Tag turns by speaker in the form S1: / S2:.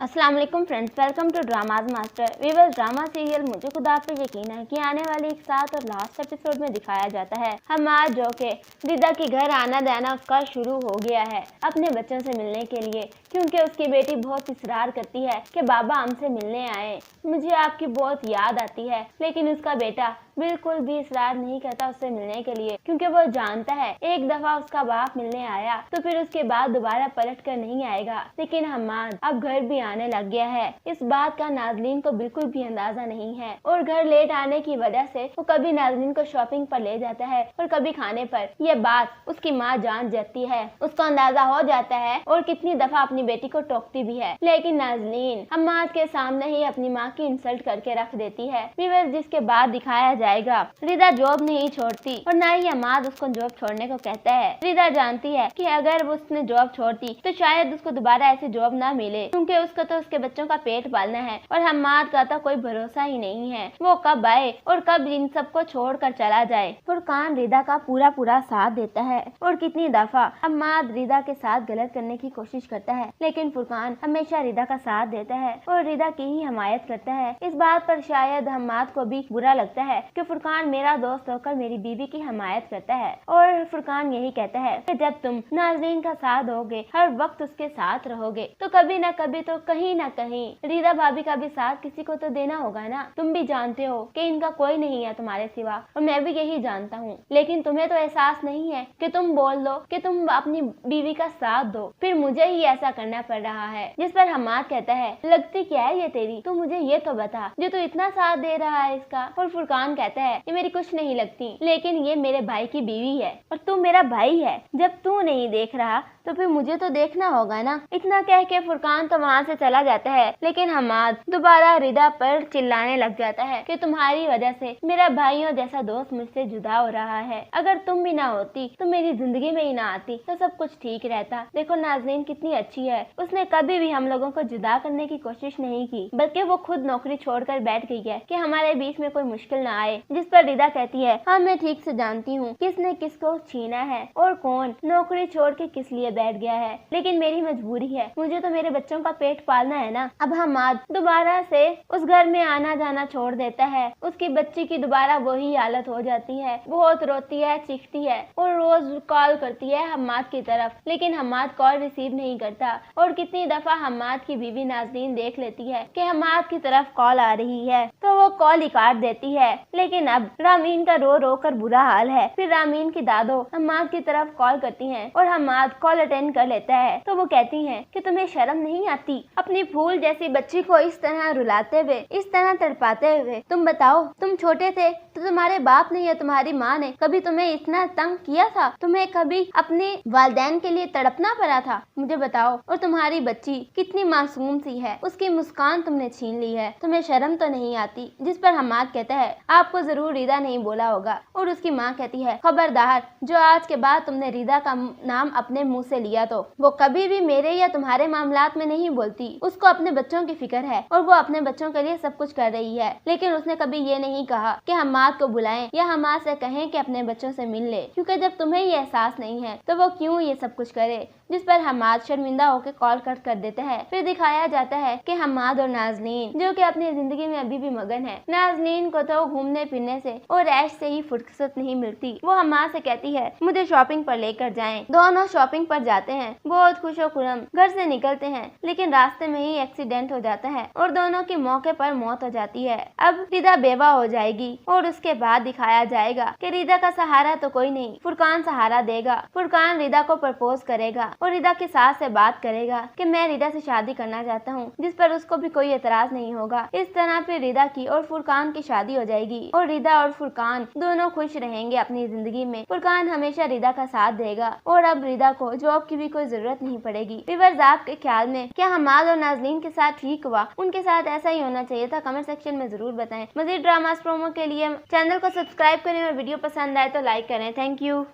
S1: अस्सलाम वालेकुम friends, welcome to dramas master. Viewers, drama serial मुझे खुदा पे यकीन है कि आने वाले एक साथ और लास्ट एपिसोड में दिखाया जाता है हमाद जो के रिदा के घर आना जाना उसका शुरू हो गया है अपने बच्चों से मिलने के लिए, क्योंकि उसकी बेटी बहुत इसरार करती है कि बाबा हमसे मिलने आए, मुझे आपकी बहुत याद आती है। लेकिन उसका बेटा बिल्कुल भी इसरार नहीं करता उससे मिलने के लिए, क्योंकि वो जानता है एक दफा उसका बाप मिलने आया तो फिर उसके बाद दोबारा पलट कर नहीं आएगा। लेकिन हमाद अब घर भी आने लग गया है। इस बात का नाज़रीन को बिल्कुल भी अंदाजा नहीं है और घर लेट आने की वजह से वो कभी नाज़रीन को शॉपिंग पर ले जाता है और कभी खाने पर। यह बात उसकी माँ जान जाती है, उसको अंदाजा हो जाता है और कितनी दफा अपनी बेटी को टोकती भी है। लेकिन नाज़रीन हमाद के सामने ही अपनी माँ की इंसल्ट करके रख देती है। जिसके बाद दिखाया जाएगा रिदा जॉब नहीं छोड़ती और न ही हमाद उसको जॉब छोड़ने को कहता है। रिदा जानती है कि अगर वो उसने जॉब छोड़ दी तो शायद उसको दोबारा ऐसी जॉब ना मिले, क्योंकि उसको तो उसके बच्चों का पेट पालना है और हमाद का तो कोई भरोसा ही नहीं है वो कब आए और कब इन सबको छोड़कर चला जाए। फुरकान रिदा का पूरा साथ देता है और कितनी दफा हमाद रिदा के साथ गलत करने की कोशिश करता है, लेकिन फुरकान हमेशा रिदा का साथ देता है और रिदा की ही हमायत करता है। इस बात पर शायद हमाद को भी बुरा लगता है कि फुरकान मेरा दोस्त होकर मेरी बीवी की हमायत करता है और फुरकान यही कहता है कि जब तुम नाज़रीन का साथ दोगे, हर वक्त उसके साथ रहोगे, तो कभी न कभी तो कहीं न कहीं रिदा भाभी का भी साथ किसी को तो देना होगा ना। तुम भी जानते हो कि इनका कोई नहीं है तुम्हारे सिवा और मैं भी यही जानता हूँ, लेकिन तुम्हें तो एहसास नहीं है कि तुम बोल दो कि तुम अपनी बीवी का साथ दो, फिर मुझे ही ऐसा करना पड़ रहा है। जिस पर हमाद कहता है लगती क्या है ये तेरी, तू मुझे ये तो बता जो तू इतना साथ दे रहा है इसका। और फुरकान कहता है ये मेरी कुछ नहीं लगती, लेकिन ये मेरे भाई की बीवी है और तू मेरा भाई है। जब तू नहीं देख रहा तो फिर मुझे तो देखना होगा ना। इतना कह के फुरकान तो वहाँ से चला जाता है, लेकिन हमाद दोबारा रिदा पर चिल्लाने लग जाता है कि तुम्हारी वजह से मेरा भाइयों जैसा दोस्त मुझसे जुदा हो रहा है। अगर तुम भी ना होती तो मेरी जिंदगी में ही ना आती तो सब कुछ ठीक रहता। देखो नाज़रीन कितनी अच्छी है, उसने कभी भी हम लोगों को जुदा करने की कोशिश नहीं की, बल्कि वो खुद नौकरी छोड़कर बैठ गई है कि हमारे बीच में कोई मुश्किल ना आए। जिस पर रिदा कहती है हाँ मैं ठीक से जानती हूँ किसने किसको छीना है और कौन नौकरी छोड़ के किस लिए बैठ गया है, लेकिन मेरी मजबूरी है, मुझे तो मेरे बच्चों का पेट पालना है ना। अब हमाद दोबारा से उस घर में आना जाना छोड़ देता है। उसकी बच्ची की दोबारा वही हालत हो जाती है, बहुत रोती है, चीखती है और रोज कॉल करती है हमाद की तरफ, लेकिन हमाद कॉल रिसीव नहीं करता। और कितनी दफा हमाद की बीवी नाज़रीन देख लेती है कि हमाद की तरफ कॉल आ रही है तो वो कॉल ही काट देती है। लेकिन अब रामीन का रो रो कर बुरा हाल है। फिर रामीन की दादो हमाद की तरफ कॉल करती हैं और हमाद कॉल अटेंड कर लेता है तो वो कहती हैं कि तुम्हें शर्म नहीं आती अपनी फूल जैसी बच्ची को इस तरह रुलाते हुए, इस तरह तड़पाते हुए। तुम बताओ, तुम छोटे थे तो तुम्हारे बाप ने या तुम्हारी माँ ने कभी तुम्हें इतना तंग किया था? तुम्हें कभी अपने वालिदैन के लिए तड़पना पड़ा था? मुझे बताओ। और तुम्हारी बच्ची कितनी मासूम सी है, उसकी मुस्कान तुमने छीन ली है, तुम्हें शर्म तो नहीं आती? जिस पर हमाद कहता है आपको जरूर रिदा नहीं बोला होगा। और उसकी माँ कहती है खबरदार, जो आज के बाद तुमने रिदा का नाम अपने मुँह से लिया तो वो कभी भी मेरे या तुम्हारे मामलात में नहीं बोलती। उसको अपने बच्चों की फिक्र है और वो अपने बच्चों के लिए सब कुछ कर रही है, लेकिन उसने कभी ये नहीं कहा कि हमाद को बुलाएं या हमाद से कहें कि अपने बच्चों से मिल ले, क्योंकि जब तुम्हें ये एहसास नहीं है तो वो क्यों ये सब कुछ करे। जिस पर हमाद शर्मिंदा होकर कॉल कट कर देता है। फिर दिखाया जाता है कि हमाद और नाज़रीन जो कि अपनी जिंदगी में अभी भी मगन है। नाज़रीन को तो घूमने फिरने से और ऐश से ही फुर्सत नहीं मिलती। वो हमाद से कहती है मुझे शॉपिंग पर लेकर जाएं। दोनों शॉपिंग पर जाते हैं, बहुत खुशो खुरम घर से निकलते हैं, लेकिन रास्ते में ही एक्सीडेंट हो जाता है और दोनों की मौके पर मौत हो जाती है। अब रिदा बेवा हो जाएगी और उसके बाद दिखाया जाएगा कि रिदा का सहारा तो कोई नहीं, फुरकान सहारा देगा। फुरकान रिदा को प्रपोज करेगा और रिदा की सास से बात करेगा कि मैं रिदा से शादी करना चाहता हूँ, जिस पर उसको भी कोई एतराज नहीं होगा। इस तरह फिर रिदा की और फुरकान की शादी हो जाएगी और रिदा और फुरकान दोनों खुश रहेंगे अपनी जिंदगी में। फुरकान हमेशा रिदा का साथ देगा और अब रिदा को जॉब की भी कोई जरूरत नहीं पड़ेगी। व्यूअर्स, आपके ख्याल में क्या हमाद और नाज़रीन के साथ ठीक हुआ? उनके साथ ऐसा ही होना चाहिए था? कमेंट सेक्शन में जरूर बताएं। मजीद ड्रामास प्रोमो के लिए चैनल को सब्सक्राइब करें और वीडियो पसंद आए तो लाइक करें। Thank you.